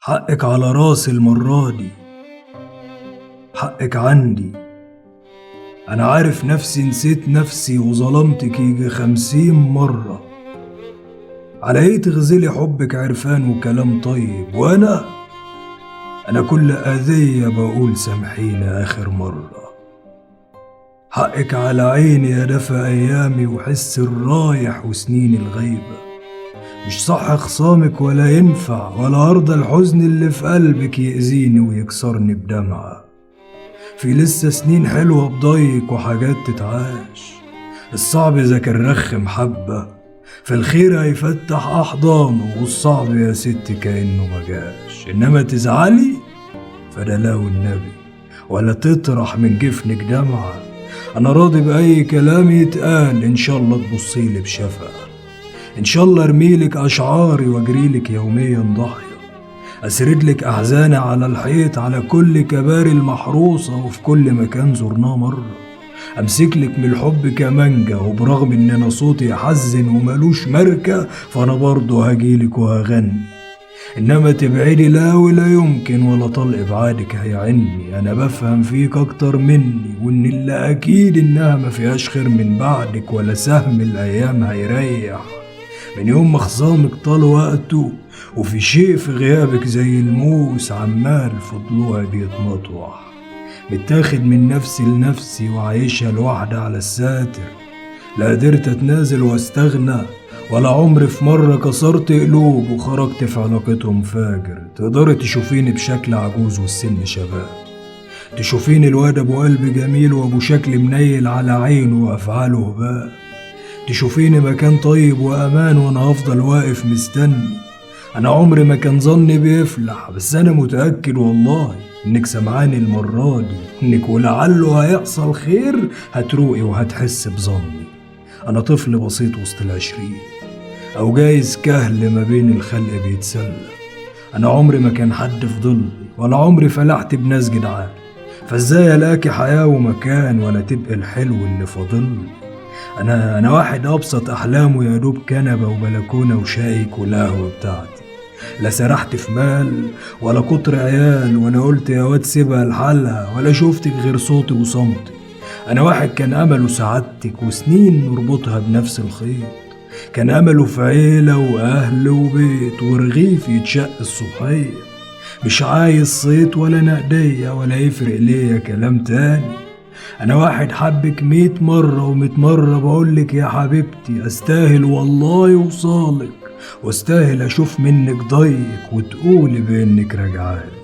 حقك على راسي المرة دي، حقك عندي. أنا عارف نفسي نسيت نفسي وظلمتك يجي 50 مرة. على ايه تغزلي حبك عرفان وكلام طيب، وأنا كل أذية بقول سامحيني آخر مرة. حقك على عيني يا دفى أيامي وحس الرايح وسنين الغيبة. مش صح خصامك ولا ينفع، ولا أرضى الحزن اللي في قلبك يأذيني ويكسرني بدمعة. في لسه سنين حلوة بضيق وحاجات تتعاش. الصعب إذا كان رخم حبة، في الخير هيفتح أحضانه، والصعب يا ستي كأنه مجاش. إنما تزعلي فده لا والنبي، ولا تطرح من جفنك دمعة. أنا راضي بأي كلام يتقال، إن شاء الله تبصيلي بشفقة، إن شاء الله ارميلك أشعاري واجريلك يوميا ضحية. أسردلك أحزاني على الحيط، على كل كباري المحروسة وفي كل مكان زرناه مرة. أمسكلك من الحب كمانجة، وبرغم إن أنا صوتي حزن وملوش ماركة، فأنا برضه هجيلك وهغني. إنما تبعدي لا ولا يمكن، ولا طلق بعادك هيعني. أنا بفهم فيك أكتر مني، وإن اللي أكيد إنها مفيهاش خير من بعدك، ولا سهم الأيام هيريح. من يوم ما خصامك طال وقته، وفي شيء في غيابك زي الموس عمال في ضلوعي بيتمطوح. متاخد من نفسي لنفسي وعايشها لوحدي على الساتر. لا قدرت اتنازل واستغنى، ولا عمري في مرة كسرت قلوب وخرجت في علاقتهم فاجر. تقدري تشوفيني بشكل عجوز والسن شباب، تشوفيني الواد ابو قلب جميل وابو شكل منيل على عينه وافعاله هباء. تشوفيني مكان طيب وامان وانا هفضل واقف مستني. انا عمري ما كان ظني بيفلح، بس انا متأكد والله انك سمعاني المرة دي، انك ولعله هيحصل خير هتروقي وهتحس بظني. انا طفل بسيط وسط العشرين، او جايز كهل ما بين الخلق بيتسلى. انا عمري ما كان حد في ظلي، ولا عمري فلحت بناس جدعان. فازاي الاقي حياة ومكان ولا تبقى الحلو اللي فاضلي؟ انا واحد ابسط احلامه يا دوب كنبه وبلكونه وشايك والقهوه بتاعتي. لا سرحت في مال ولا كتر عيال، ولا قلت يا واد سيبها لحالها، ولا شفتك غير صوتي وصمتي. انا واحد كان امله سعادتك وسنين نربطها بنفس الخيط. كان امله في عيله واهل وبيت ورغيف يتشق الصبحيه. مش عايز صيت ولا نقديه، ولا يفرق ليا كلام تاني. انا واحد حبك 100 مرة و100 مرة بقولك يا حبيبتي، استاهل والله وصالك، واستاهل اشوف منك ضيق وتقولي بانك راجعالي.